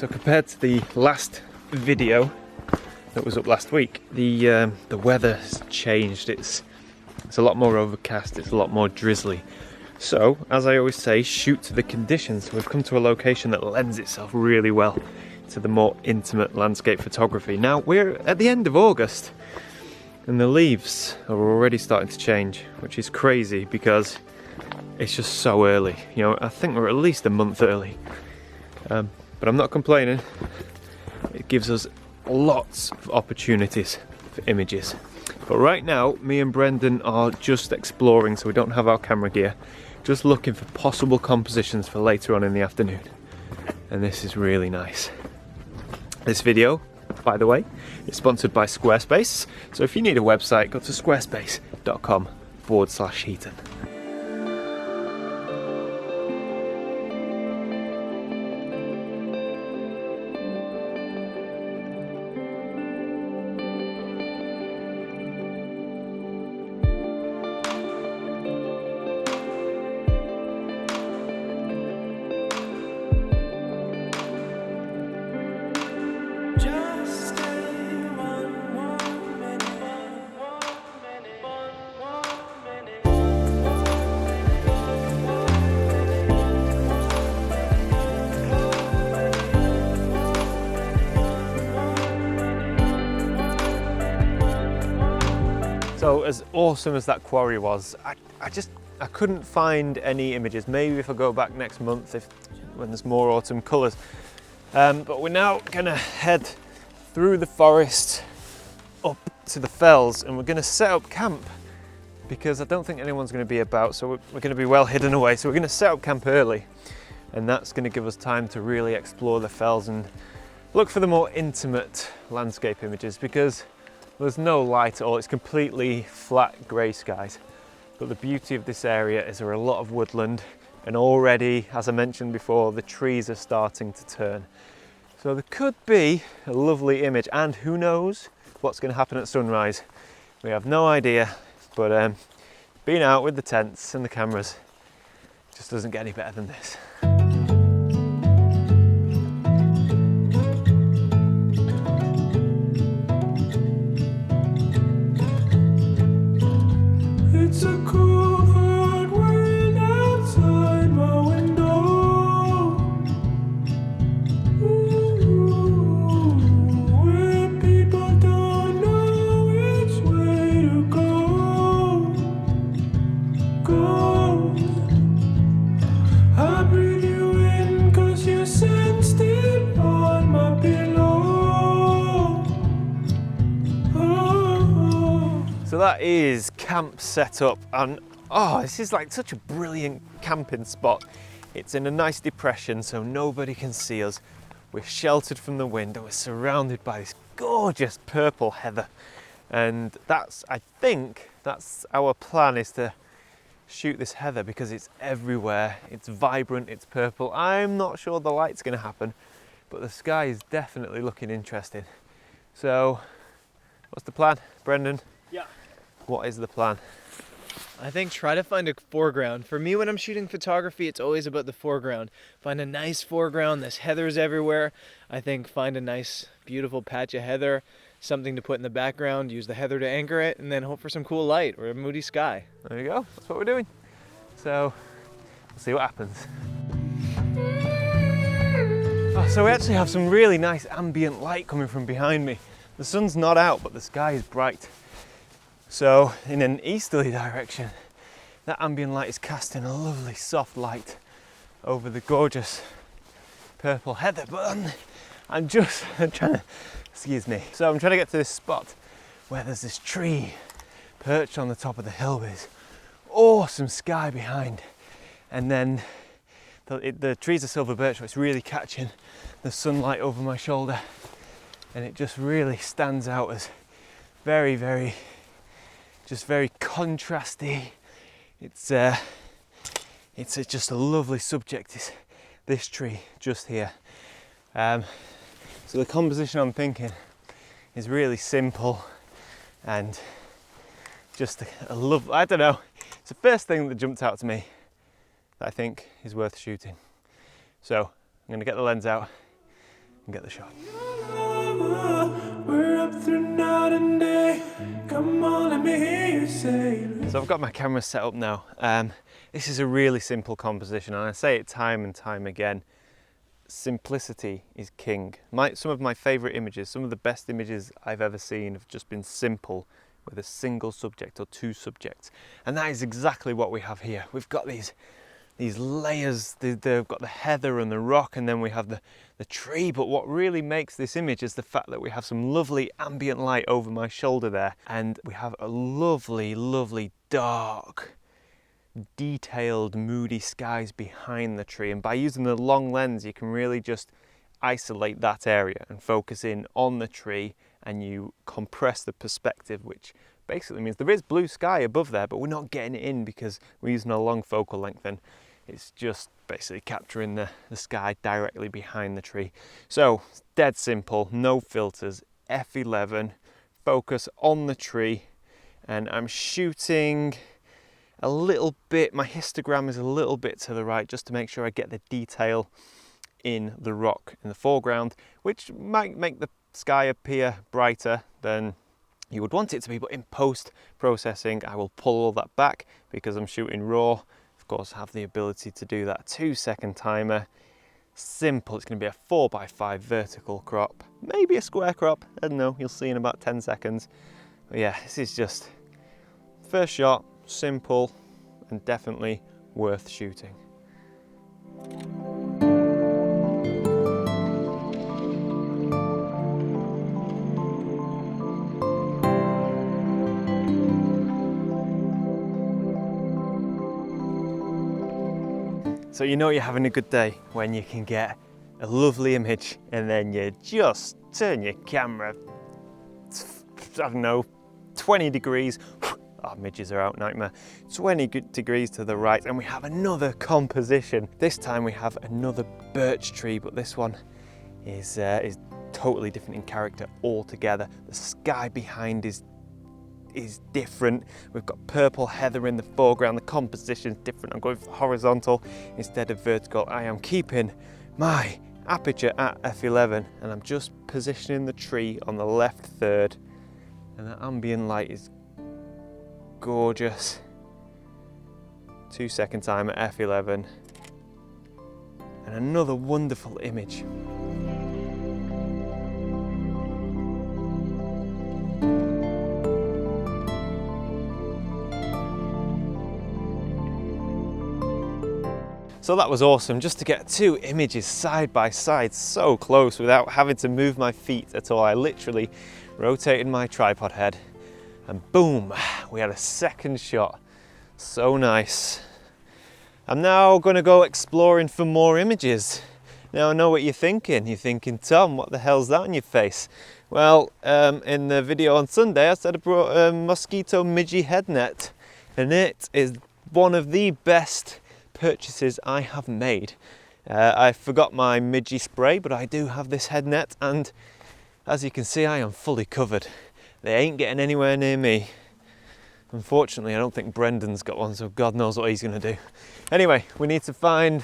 So compared to the last video that was up last week, the weather's changed. It's a lot more overcast, it's a lot more drizzly. So, as I always say, shoot to the conditions. We've come to a location that lends itself really well to the more intimate landscape photography. Now, we're at the end of August, and the leaves are already starting to change, which is crazy because it's just so early. You know, I think we're at least a month early. But I'm not complaining. It gives us lots of opportunities for images. But right now, me and Brendan are just exploring, so we don't have our camera gear. Just looking for possible compositions for later on in the afternoon. And this is really nice. This video, by the way, is sponsored by Squarespace. So if you need a website, go to squarespace.com/Heaton. So as awesome as that quarry was, I couldn't find any images. Maybe if I go back next month, when there's more autumn colours. But we're now gonna head through the forest up to the fells, and we're gonna set up camp because I don't think anyone's gonna be about, so we're gonna be well hidden away. So we're gonna set up camp early, and that's gonna give us time to really explore the fells and look for the more intimate landscape images, because there's no light at all. It's completely flat grey skies. But the beauty of this area is there are a lot of woodland, and already, as I mentioned before, the trees are starting to turn. So there could be a lovely image, and who knows what's going to happen at sunrise. We have no idea, but being out with the tents and the cameras just doesn't get any better than this. It's a cool hard world outside my window. Ooh, where people don't know which way to go. I breathe you in 'cause you sit still on my pillow. Oh. So that is camp set up, and oh, this is like such a brilliant camping spot. It's in a nice depression, so nobody can see us. We're sheltered from the wind, and we're surrounded by this gorgeous purple heather. And I think that's our plan, is to shoot this heather because it's everywhere. It's vibrant, it's purple. I'm not sure the light's gonna happen, but the sky is definitely looking interesting. So, what's the plan, Brendan? Yeah. What is the plan? I think try to find a foreground. For me, when I'm shooting photography, it's always about the foreground. Find a nice foreground. There's heathers everywhere. I think find a nice, beautiful patch of heather, something to put in the background, use the heather to anchor it, and then hope for some cool light or a moody sky. There you go. That's what we're doing. So, we'll see what happens. Oh, so we actually have some really nice ambient light coming from behind me. The sun's not out, but the sky is bright. So, in an easterly direction, that ambient light is casting a lovely soft light over the gorgeous purple heather. But I'm trying to, excuse me. So I'm trying to get to this spot where there's this tree perched on the top of the hill with this awesome sky behind. And then the trees are silver birch, so it's really catching the sunlight over my shoulder. And it just really stands out as very, very, just very contrasty. It's just a lovely subject, is this tree just here. So the composition I'm thinking is really simple and just a love, I don't know, it's the first thing that jumped out to me that I think is worth shooting. So I'm going to get the lens out and get the shot. We're up through night and day. Come on, let me hear you say. So I've got my camera set up now. This is a really simple composition, and I say it time and time again. Simplicity is king. Some of my favourite images, some of the best images I've ever seen have just been simple with a single subject or two subjects. And that is exactly what we have here. We've got these layers, they've got the heather and the rock, and then we have the tree. But what really makes this image is the fact that we have some lovely ambient light over my shoulder there, and we have a lovely, lovely dark, detailed, moody skies behind the tree. And by using the long lens, you can really just isolate that area and focus in on the tree, and you compress the perspective, which basically means there is blue sky above there, but we're not getting it in because we're using a long focal length, and it's just basically capturing the sky directly behind the tree. So it's dead simple, no filters, f11, focus on the tree, and I'm shooting a little bit, my histogram is a little bit to the right just to make sure I get the detail in the rock in the foreground, which might make the sky appear brighter than you would want it to be, but in post-processing I will pull all that back because I'm shooting raw. Of course, I have the ability to do that 2-second timer. Simple, it's going to be a 4x5 vertical crop, maybe a square crop, I don't know, you'll see in about 10 seconds. But yeah, this is just first shot, simple and definitely worth shooting. So you know you're having a good day when you can get a lovely image and then you just turn your camera, I don't know, 20 degrees. Oh, midges are out, nightmare. 20 degrees to the right, and we have another composition. This time we have another birch tree, but this one is totally different in character altogether. The sky behind is different. We've got purple heather in the foreground. The composition is different. I'm going for horizontal instead of vertical. I am keeping my aperture at f11, and I'm just positioning the tree on the left third, and the ambient light is gorgeous. 2-second time at f11, and another wonderful image. So that was awesome, just to get two images side by side so close without having to move my feet at all. I literally rotated my tripod head and boom, we had a second shot. So nice. I'm now going to go exploring for more images. Now I know what you're thinking. You're thinking, Tom, what the hell's that on your face? Well, in the video on Sunday I said I brought a mosquito midgie head net, and it is one of the best purchases I have made. I forgot my midgie spray, but I do have this head net, and as you can see I am fully covered. They ain't getting anywhere near me. Unfortunately, I don't think Brendan's got one, so God knows what he's going to do. Anyway, we need to find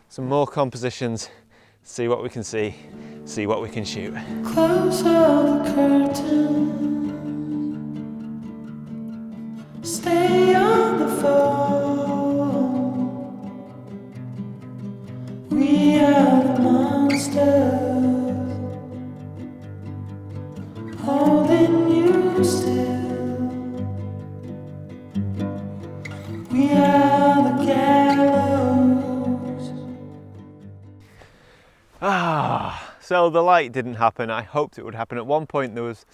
some more compositions, see what we can see what we can shoot. Close all the curtains. Stay on the phone. We are the monsters holding you still. We are the gallows. So the light didn't happen. I hoped it would happen. At one point there was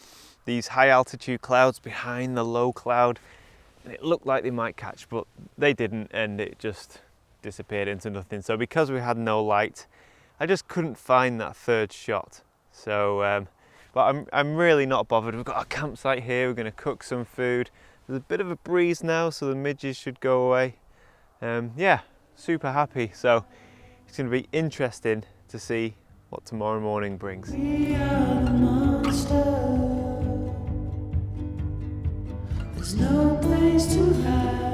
these high altitude clouds behind the low cloud, and it looked like they might catch, but they didn't, and it just disappeared into nothing. So because we had no light, I just couldn't find that third shot. So, but I'm really not bothered. We've got a campsite here. We're going to cook some food. There's a bit of a breeze now, so the midges should go away. Yeah, super happy. So it's going to be interesting to see what tomorrow morning brings. We are the monsters. There's no place to hide.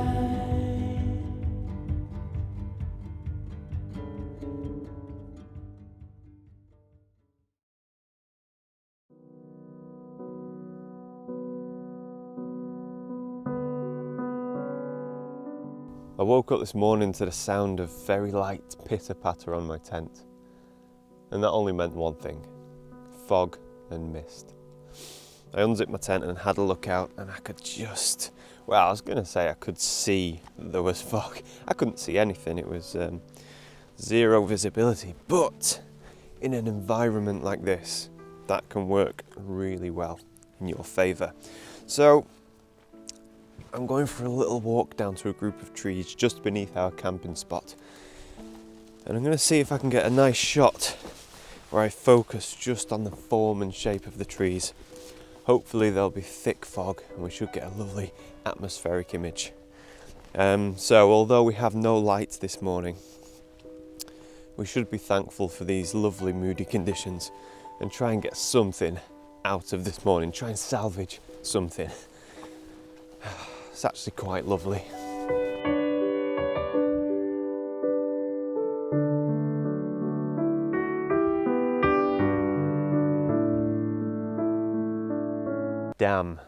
I woke up this morning to the sound of very light pitter-patter on my tent. And that only meant one thing: fog and mist. I unzipped my tent and had a look out, and I could just, well, I was going to say I could see there was fog. I couldn't see anything, it was zero visibility. But in an environment like this, that can work really well in your favour. So I'm going for a little walk down to a group of trees just beneath our camping spot. And I'm going to see if I can get a nice shot where I focus just on the form and shape of the trees. Hopefully there'll be thick fog and we should get a lovely atmospheric image. So although we have no light this morning, we should be thankful for these lovely moody conditions and try and get something out of this morning, try and salvage something. It's actually quite lovely. Damn,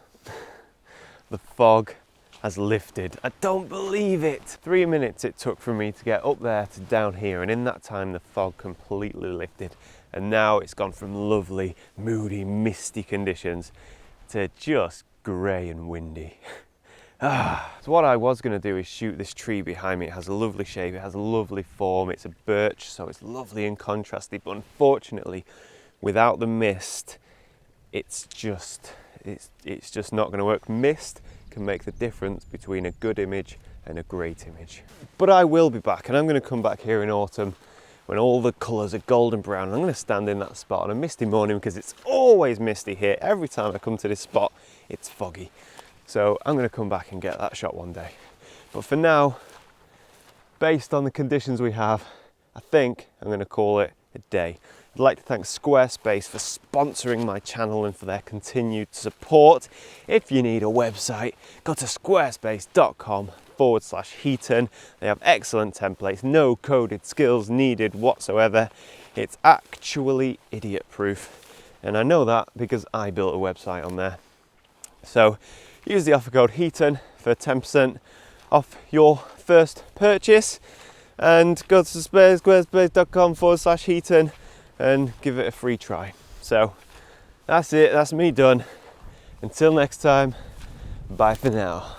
the fog has lifted. I don't believe it. 3 minutes it took for me to get up there to down here, and in that time the fog completely lifted, and now it's gone from lovely, moody, misty conditions to just grey and windy. So what I was going to do is shoot this tree behind me. It has a lovely shape, it has a lovely form, it's a birch, so it's lovely and contrasty, but unfortunately without the mist it's just not going to work. Mist can make the difference between a good image and a great image. But I will be back, and I'm going to come back here in autumn when all the colours are golden brown. I'm going to stand in that spot on a misty morning, because it's always misty here. Every time I come to this spot it's foggy. So I'm going to come back and get that shot one day. But for now, based on the conditions we have, I think I'm going to call it a day. I'd like to thank Squarespace for sponsoring my channel and for their continued support. If you need a website, go to squarespace.com/Heaton. They have excellent templates, no coded skills needed whatsoever. It's actually idiot proof. And I know that because I built a website on there. So use the offer code Heaton for 10% off your first purchase, and go to squarespace.com/Heaton and give it a free try. So that's it, that's me done. Until next time, bye for now.